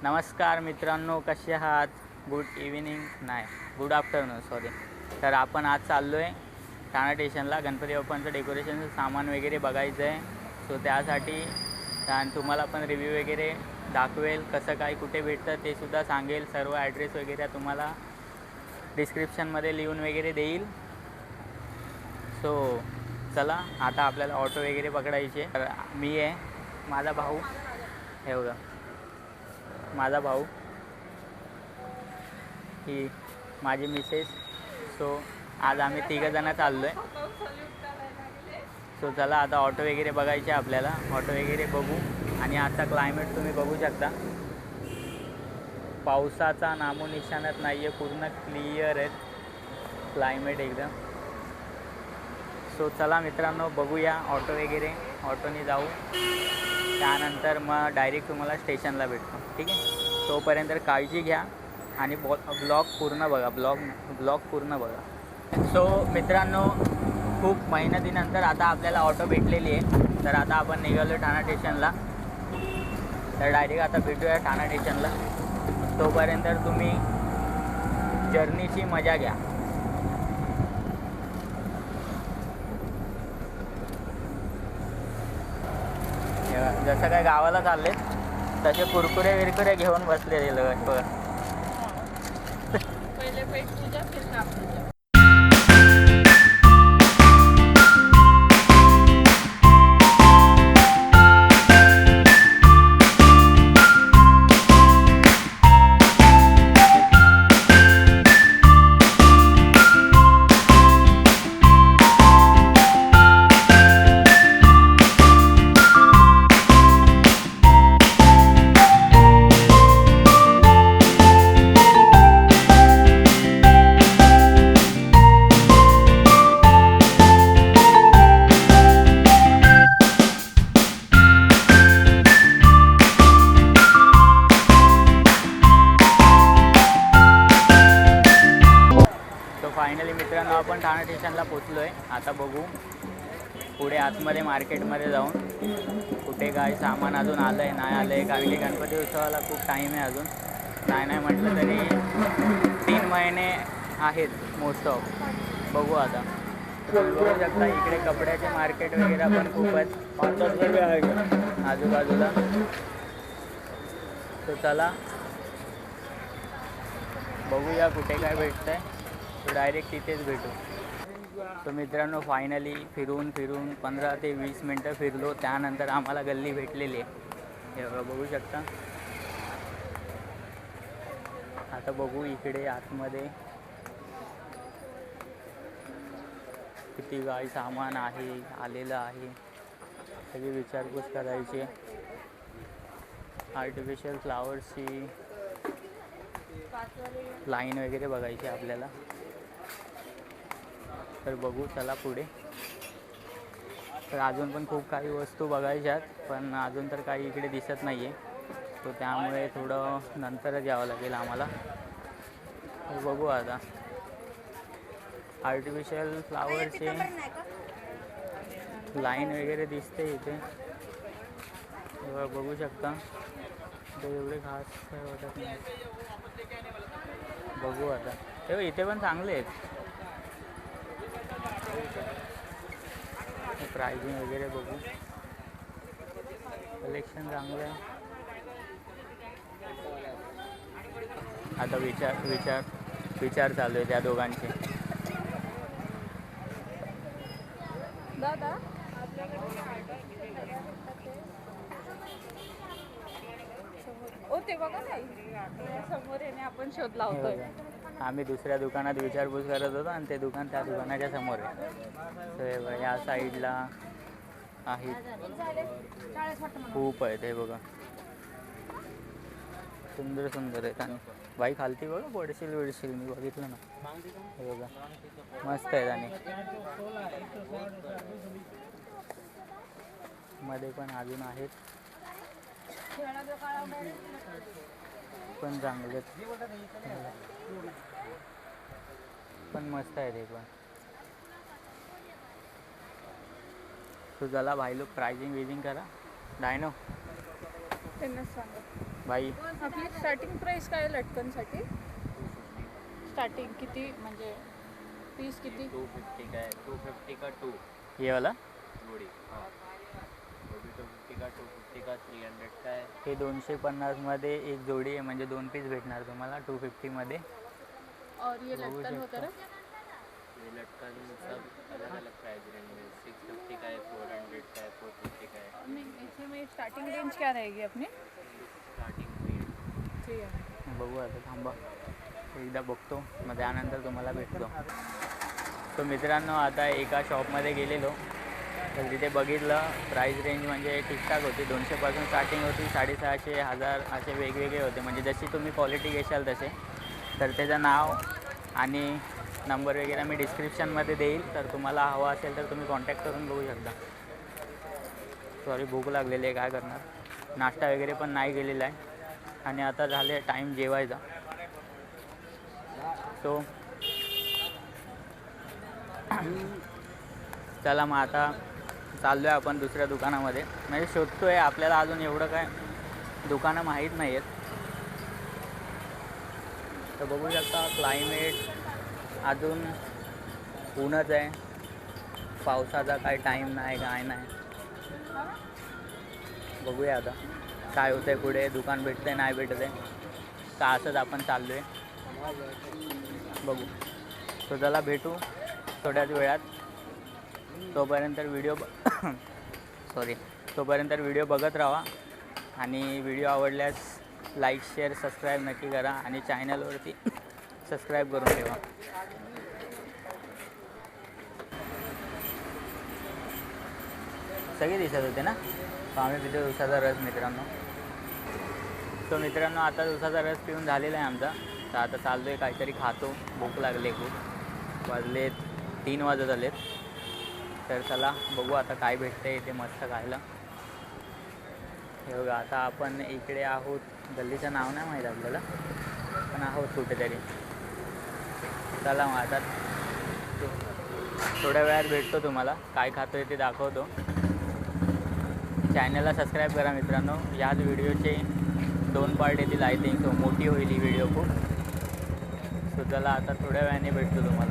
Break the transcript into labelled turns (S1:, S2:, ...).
S1: नमस्कार मित्रांनो, कसे आहात? गुड इव्हिनिंग नाही, गुड आफ्टरनून सॉरी. तर आपण आज चाललो आहे ठाणा स्टेशनला. गणपती बाप्पांचं डेकोरेशनचं सामान वगैरे बघायचं आहे. सो त्यासाठी तुम्हाला पण रिव्ह्यू वगैरे दाखवेल, कसं काय कुठे भेटतं ते सुद्धा सांगेल. सर्व ॲड्रेस वगैरे तुम्हाला डिस्क्रिप्शनमध्ये लिहून वगैरे देईल. सो चला, आता आपल्याला ऑटो वगैरे पकडायचे. तर मी आहे, माझा भाऊ हे बघा, माझा भाऊ, ही माझी मिसेस. सो आज आम्ही तिघंजणं चाललो आहे. सो चला, आता ऑटो वगैरे बघायचे आपल्याला. ऑटो वगैरे बघू. आणि आता क्लायमेट तुम्ही बघू शकता, पावसाचा नामोनिशाणच नाही आहे, पूर्ण क्लिअर आहे क्लायमेट एकदम. सो चला मित्रांनो, बघूया ऑटो वगैरे. ऑटोने जाऊ, त्यानंतर मग डायरेक्ट तुम्हाला स्टेशनला भेटतो. ठीक आहे, तोपर्यंत काळजी घ्या आणि ब्लॉग पूर्ण बघा. ब्लॉग पूर्ण बघा. सो मित्रांनो, खूप मेहनतीनंतर आता आपल्याला ऑटो भेटलेली आहे. तर आता आपण निघालो ठाणा स्टेशनला. तर डायरेक्ट आता भेटूया ठाणा स्टेशनला. तोपर्यंत तुम्ही जर्नीची मजा घ्या. जसं काय गावाला चालले तसे कुरकुरे विरकुरे घेऊन बसलेले बघा.
S2: पहिले पेट तुझ्या फिर काम तुझ्या.
S1: फायनली मित्रांनो, आपण ठाणा स्टेशनला पोचलो आहे. आता बघू पुढे आतमध्ये मार्केटमध्ये जाऊन कुठे काय सामान अजून आलं आहे नाही आलं आहे. कारण की गणपती उत्सवाला खूप टाईम आहे अजून. नाही म्हटलं तरी 3 महिने आहेत मोस्ट ऑफ. बघू आता. बघू शकता इकडे कपड्याचे मार्केट वगैरे पण खूप आहेत आजूबाजूला. तर चला बघूया कुठे काय भेटतं आहे. तो डायरेक्ट तिथेच भेटू. तर मित्रांनो, फायनली फिरून 15 ते 20 मिनटं फिरलो. त्यानंतर आम्हाला गल्ली भेटलेली आहे. हे बघू शकता. आता बघू इकडे आतमध्ये किती काय सामान आहे, आलेलं आहे. सगळी विचारपूस करायची. आर्टिफिशियल फ्लावर्सची लाईन वगैरे बघायची आपल्याला. तर बघू चला पुढे. तर अजून पण खूप काही वस्तू बघायच्यात, पण अजून तर काही इकडे दिसत नाही आहे. तो त्यामुळे थोडं नंतरच यावं लागेल आम्हाला. तर बघू आता. आर्टिफिशियल फ्लावरचे लाईन वगैरे दिसते इथे, बघू शकता. ते एवढे खास काय वाटत नाही. बघू आता. तेव्हा इथे पण चांगले आहेत. प्राइसिंग वगैरे बघू. कलेक्शन चांगलं आहे. आता विचार चालू आहे त्या दोघांचे.
S2: दादा ते बघा नाही समोर येणे आपण शोध लावतोय.
S1: आम्ही दुसऱ्या दुकानात विचारपूस करत होतो आणि ते दुकान त्या दुकानाच्या समोर आहे. तर या साईडला आहेत, खूप आहेत. हे बघा, सुंदर सुंदर आहेत. आणि बाई खालती बघा, पडशील मी बघितलं ना. हे बघा, मस्त आहेत. आणि मध्ये पण अजून आहेत, पण चांगले पण मस्त आहेत हे पण. तो चला भाई लोग प्राइजिंग विजिंग करा. डायनो
S2: त्यांना सांगा.
S1: भाई
S2: आपली स्टार्टिंग प्राइस काय आहे लटकनसाठी? स्टार्टिंग किती म्हणजे पीस किती?
S3: 250 का है, 250 का 2
S1: ये वाला
S3: जोड़ी। हाँ, वो भी 250 का, 250 का, 300 का है।
S1: हे 250मध्ये एक जोडी आहे, म्हणजे 2 पीस भेटणार तुम्हाला 250मध्ये.
S2: और ये
S1: बघू
S2: लटकन
S1: शकता.
S2: वगैरह
S3: ये लटकन सब अलग अलग प्राइस रेंज में 650 का है, 400 का है, 450 का है।
S2: नहीं, इसमें स्टार्टिंग रेंज क्या रहेगी अपनी?
S3: स्टार्टिंग 300।
S1: बघू आता, थांबा एकदा बघतो, मग त्यानंतर तुम्हाला भेटतो. तो मित्रांनो आता एका शॉपमध्ये गेलेलो, तर तिथे बघितलं प्राईस रेंज म्हणजे ठीकठाक होती. 200पासून स्टार्टिंग होती, 650, 1000 असे वेगवेगळे होते. म्हणजे जशी तुम्ही क्वालिटी घेशाल तसे. तर त्याचं नाव आणि नंबर वगैरे मी डिस्क्रिप्शनमध्ये देईल, तर तुम्हाला हवा असेल तर तुम्ही कॉन्टॅक्ट करून बघू शकता. सॉरी, भूक लागलेली आहे, काय करणार. नाश्ता वगैरे पण नाही गेलेला आहे आणि आता झाले टाईम जेवायचा. सो चला मग आता चाललो आहे आपण दुसऱ्या दुकानामध्ये. म्हणजे शोधतो आहे, आपल्याला अजून एवढं काय दुकानं माहीत नाही आहेत. तर बघू शकता क्लायमेट अजून ऊनच आहे, पावसाचा काय टाईम नाही, काय नाही. बघूया आता काय होतं आहे पुढे, दुकान भेटतं आहे नाही भेटत आहे का, असंच आपण चाललो आहे. बघू. तो चला भेटू थोड्याच वेळात. तोपर्यंत व्हिडिओ बघत राहा आणि व्हिडिओ आवडल्यास लाईक शेअर सबस्क्राईब नक्की करा आणि चॅनलवरती सबस्क्राईब करून ठेवा. सगळे दिसत होते ना. तर आम्ही पितो उसाचा रस मित्रांनो. तो मित्रांनो आता उसाचा रस पिऊन झालेला आहे आमचा. तर आता चाललो आहे काहीतरी खातो, भूक लागले खूप. वाजलेत 3 वाजत आलेत. तर चला बघू आता काय भेटतं इथे मस्त खायला. हे बघा आता आपण इकडे आहोत, गल्लीचं नाव नाही माहीत आपल्याला, पण आहोत कुठेतरी. चला मग आता थोड्या वेळात भेटतो, तुम्हाला काय खातो आहे ते दाखवतो. चॅनलला सबस्क्राईब करा मित्रांनो. याच व्हिडिओचे 2 पार्ट येतील आय थिंक. सो मोठी होईल ही व्हिडिओ खूप. सो चला आता थोड्या वेळाने भेटतो तुम्हाला.